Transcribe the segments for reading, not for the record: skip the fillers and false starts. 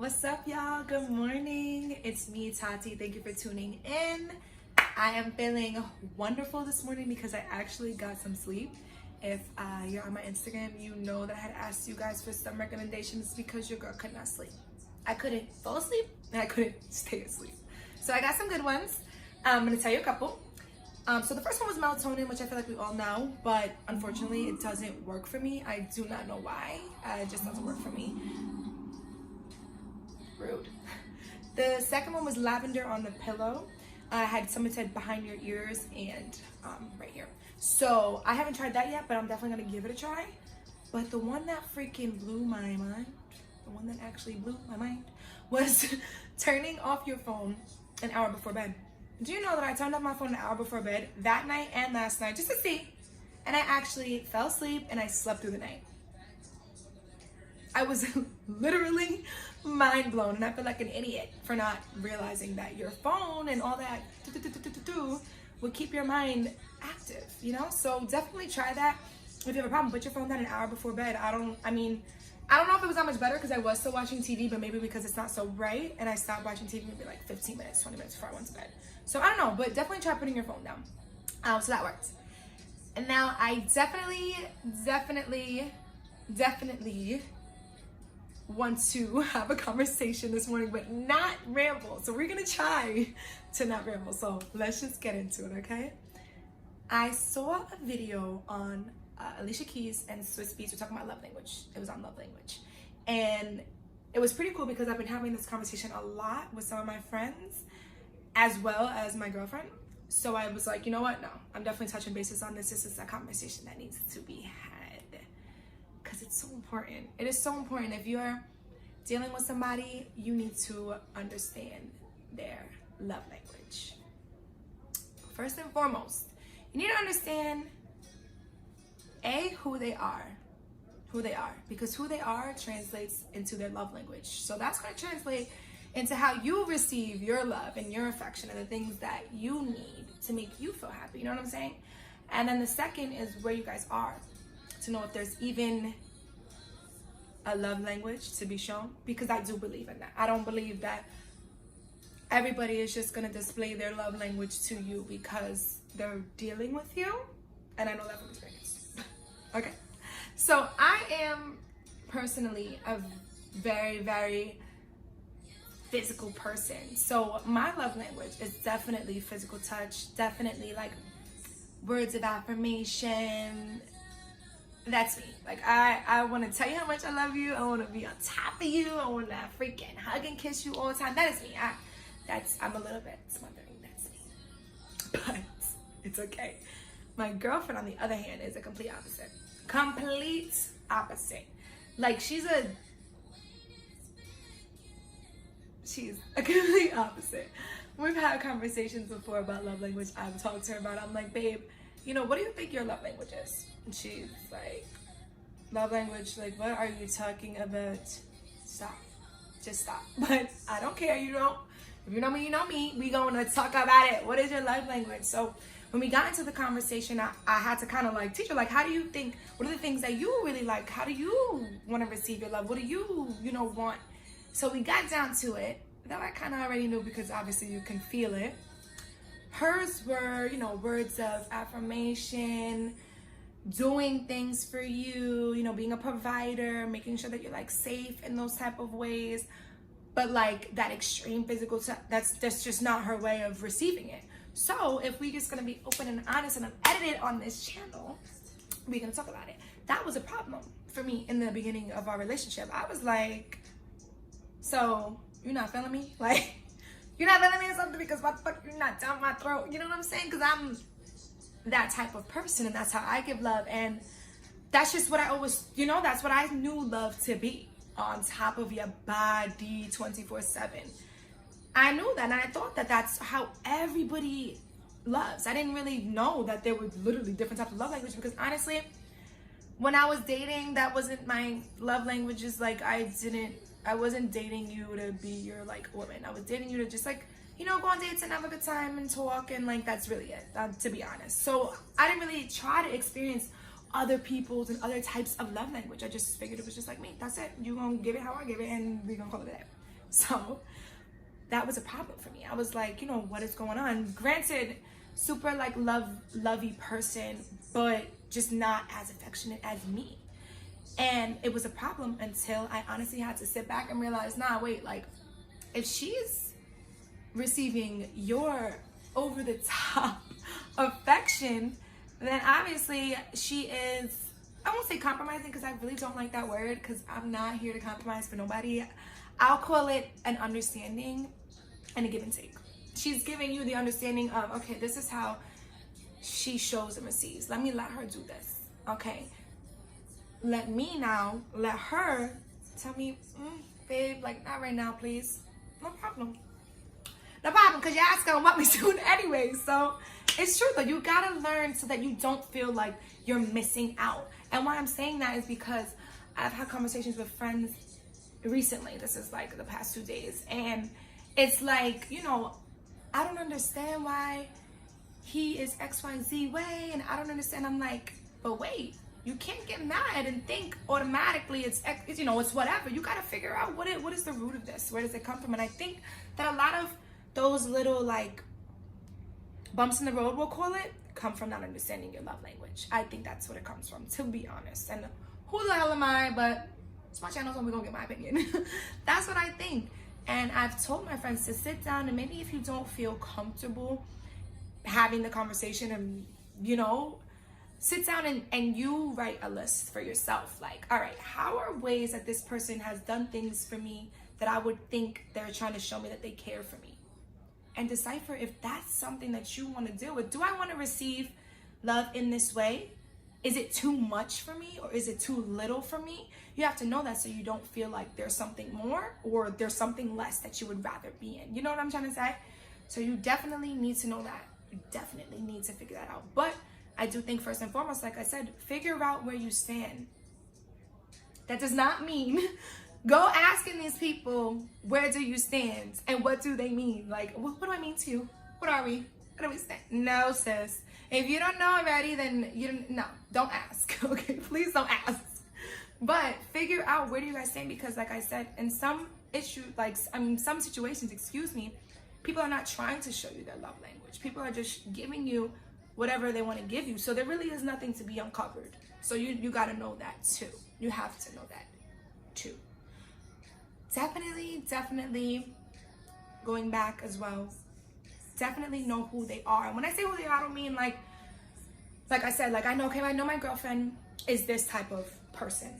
What's up, y'all? Good morning. It's me, Tati. Thank you for tuning in. I am feeling wonderful this morning because I actually got some sleep. If you're on my Instagram, you know that I had asked you guys for some recommendations because your girl could not sleep. I couldn't fall asleep and I couldn't stay asleep. So I got some good ones. I'm going to tell you a couple. So the first one was melatonin, which I feel like we all know, but unfortunately it doesn't work for me. I do not know why. It just doesn't work for me. Rude. The second one was lavender on the pillow. I had someone said behind your ears and right here. So I haven't tried that yet, but I'm definitely gonna give it a try. But the one that freaking blew my mind, the one that actually blew my mind, was turning off your phone an hour before bed. Do you know that I turned off my phone an hour before bed that night and last night just to see, and I actually fell asleep and I slept through the night. I was literally mind blown, and I feel like an idiot for not realizing that your phone and all that would keep your mind active, you know? So definitely try that. If you have a problem, put your phone down an hour before bed. I don't know if it was that much better because I was still watching TV, but maybe because it's not so bright and I stopped watching TV maybe like 15 minutes, 20 minutes before I went to bed. So I don't know, but definitely try putting your phone down. So that worked. And now I definitely want to have a conversation this morning, but not ramble. So we're gonna try to not ramble. So let's just get into it, okay? I saw a video on Alicia Keys and Swiss Beats were talking about love language. It was on love language. And it was pretty cool because I've been having this conversation a lot with some of my friends as well as my girlfriend. So I was like, you know what? No, I'm definitely touching bases on this. This is a conversation that needs to be had. Because it's so important. It is so important. If you're dealing with somebody, you need to understand their love language. First and foremost, you need to understand who they are, because who they are translates into their love language. So that's going to translate into how you receive your love and your affection and the things that you need to make you feel happy. You know what I'm saying? And then the second is where you guys are, to know if there's even a love language to be shown, because I do believe in that. I don't believe that everybody is just going to display their love language to you because they're dealing with you, and I know that from experience. Okay, so I am personally a very, very physical person. So my love language is definitely physical touch, definitely like words of affirmation. That's me. Like I want to tell you how much I love you. I want to be on top of you. I want to freaking hug and kiss you all the time. That is me. I'm a little bit smothering. That's me. But it's okay. My girlfriend, on the other hand, is a complete opposite. Complete opposite. Like she's a complete opposite. We've had conversations before about love language. I've talked to her about it. I'm like, babe, you know, what do you think your love language is? And she's like, love language, like, what are you talking about? Stop. Just stop. But I don't care, you know. If you know me, you know me. We gonna talk about it. What is your love language? So when we got into the conversation, I had to kind of like teach her, like, how do you think, what are the things that you really like? How do you want to receive your love? What do you want? So we got down to it. That I kind of already knew because obviously you can feel it. Hers were, words of affirmation, doing things for you, being a provider, making sure that you're like safe in those type of ways. But like that extreme physical touch, that's just not her way of receiving it. So if we just gonna be open and honest and unedited on this channel, we're gonna talk about it. That was a problem for me in the beginning of our relationship. I was like, so you're not feeling me? Like, you're not feeling me or something because what the fuck you're not down my throat? You know what I'm saying? Because I'm that type of person and that's how I give love. And that's just what I always, that's what I knew love to be. On top of your body 24/7. I knew that and I thought that that's how everybody loves. I didn't really know that there were literally different types of love language because honestly, when I was dating, that wasn't my love languages. Like I wasn't dating you to be your like woman. I was dating you to just like, go on dates and have a good time and talk and like that's really it, to be honest. So I didn't really try to experience other people's and other types of love language. I just figured it was just like me. That's it. You gonna give it how I give it and we gonna call it that. So that was a problem for me. I was like, you know, what is going on? Granted, super like lovey person, but just not as affectionate as me. And it was a problem until I honestly had to sit back and realize, nah, wait, like, if she's receiving your over the top affection, then obviously she is, I won't say compromising because I really don't like that word, because I'm not here to compromise for nobody. I'll call it an understanding and a give and take. She's giving you the understanding of, okay, this is how she shows and receives. Let her do this. Okay. Let her tell me, babe, like, not right now, please. No problem. No problem, because your ass gonna want me soon anyway. So it's true though. You gotta learn so that you don't feel like you're missing out. And why I'm saying that is because I've had conversations with friends recently. This is like the past 2 days. And it's like, you know, I don't understand why he is XYZ way, and I don't understand. I'm like, but wait, you can't get mad and think automatically it's you know, it's whatever. You got to figure out what is the root of this? Where does it come from? And I think that a lot of those little like bumps in the road, we'll call it, come from not understanding your love language. I think that's what it comes from, to be honest. And who the hell am I? But it's my channel, so we're gonna get my opinion. That's what I think. And I've told my friends to sit down, and maybe if you don't feel comfortable having the conversation, and you know, sit down and you write a list for yourself. Like, all right, how are ways that this person has done things for me that I would think they're trying to show me that they care for me? And decipher if that's something that you want to deal with. Do I want to receive love in this way? Is it too much for me, or is it too little for me? You have to know that so you don't feel like there's something more or there's something less that you would rather be in. You know what I'm trying to say? So you definitely need to know that. You definitely need to figure that out. But I do think first and foremost, like I said, figure out where you stand. That does not mean go asking these people, where do you stand? And what do they mean? Like, what do I mean to you? What are we? What do we stand? No, sis. If you don't know already, then don't ask. Okay, please don't ask. But figure out where do you guys stand, because like I said, in some some situations, people are not trying to show you their love language. People are just giving you whatever they want to give you. So there really is nothing to be uncovered. So you got to know that too. You have to know that too. Definitely going back as well. Definitely know who they are. And when I say who they are, I don't mean like I said, like I know my girlfriend is this type of person.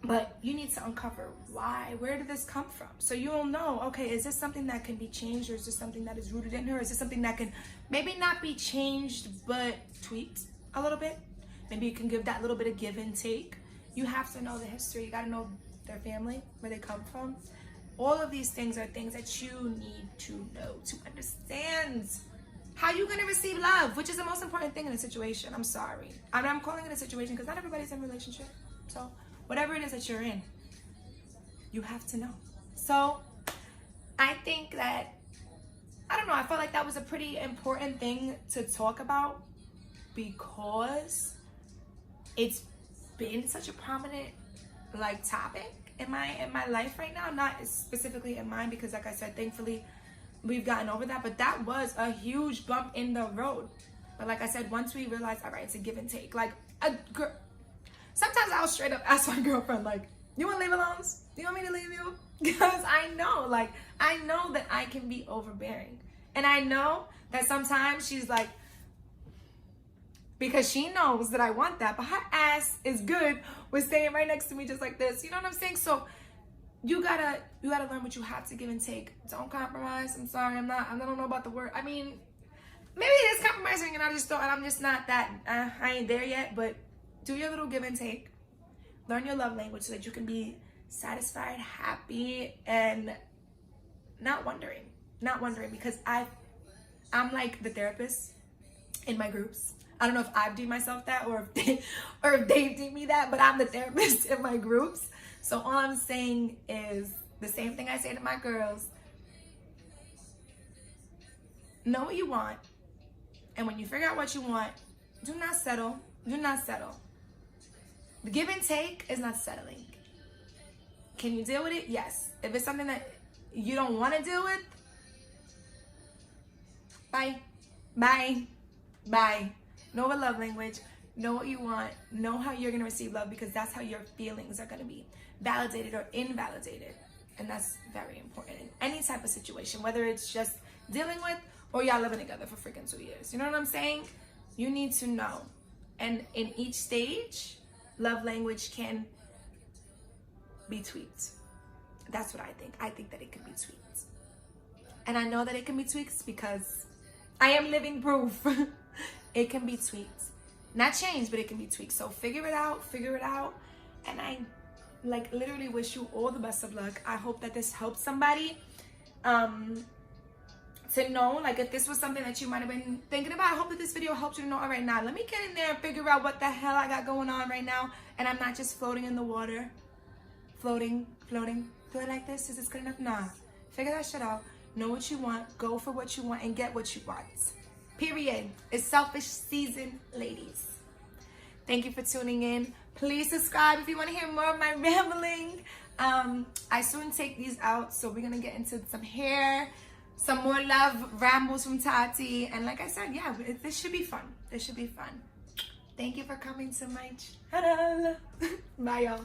But you need to uncover why. Where did this come from? So you'll know, okay, is this something that can be changed, or is this something that is rooted in her? Is this something that can maybe not be changed, but tweaked a little bit? Maybe you can give that little bit of give and take. You have to know the history. You got to know their family, where they come from. All of these things are things that you need to know to understand how you're going to receive love, which is the most important thing in a situation. I'm sorry. I'm calling it a situation because not everybody's in a relationship. So whatever it is that you're in, you have to know. So I think that, I don't know, I felt like that was a pretty important thing to talk about, because it's been such a prominent like topic in my life right now. Not specifically in mine, because like I said, thankfully we've gotten over that, but that was a huge bump in the road. But like I said, once we realized, all right, it's a give and take. Like sometimes I'll straight up ask my girlfriend, like, you want to leave alone? Do you want me to leave you? Because I know that I can be overbearing. And I know that sometimes she's like, because she knows that I want that, but her ass is good with staying right next to me just like this. You know what I'm saying? So you gotta learn what you have to give and take. Don't compromise. I'm sorry, I don't know about the word. I mean, maybe it is compromising, and I'm just not that, I ain't there yet, but do your little give and take. Learn your love language so that you can be satisfied, happy, and not wondering, because I'm like the therapist in my groups. I don't know if I've deemed myself that, or if they deem me that, but I'm the therapist in my groups. So all I'm saying is the same thing I say to my girls. Know what you want, and when you figure out what you want, do not settle. The give and take is not settling. Can you deal with it? Yes. If it's something that you don't want to deal with, bye. Bye. Bye. Know a love language. Know what you want. Know how you're going to receive love, because that's how your feelings are going to be validated or invalidated. And that's very important in any type of situation, whether it's just dealing with or y'all living together for freaking 2 years. You know what I'm saying? You need to know. And in each stage, love language can be tweaked. That's what I think. I think that it can be tweaked. And I know that it can be tweaked because I am living proof. It can be tweaked. Not changed, but it can be tweaked. So figure it out. And I like literally wish you all the best of luck. I hope that this helps somebody to know, like, if this was something that you might have been thinking about. I hope that this video helped you to know, all right, now let me get in there and figure out what the hell I got going on right now, and I'm not just floating in the water. Floating. Do it like this? Is this good enough? Nah. Figure that shit out. Know what you want. Go for what you want and get what you want. Period. It's selfish season, ladies. Thank you for tuning in. Please subscribe if you want to hear more of my rambling. I soon take these out, so we're gonna get into some hair, some more love rambles from Tati, and like I said, yeah, this should be fun. This should be fun. Thank you for coming to my channel. Bye, y'all.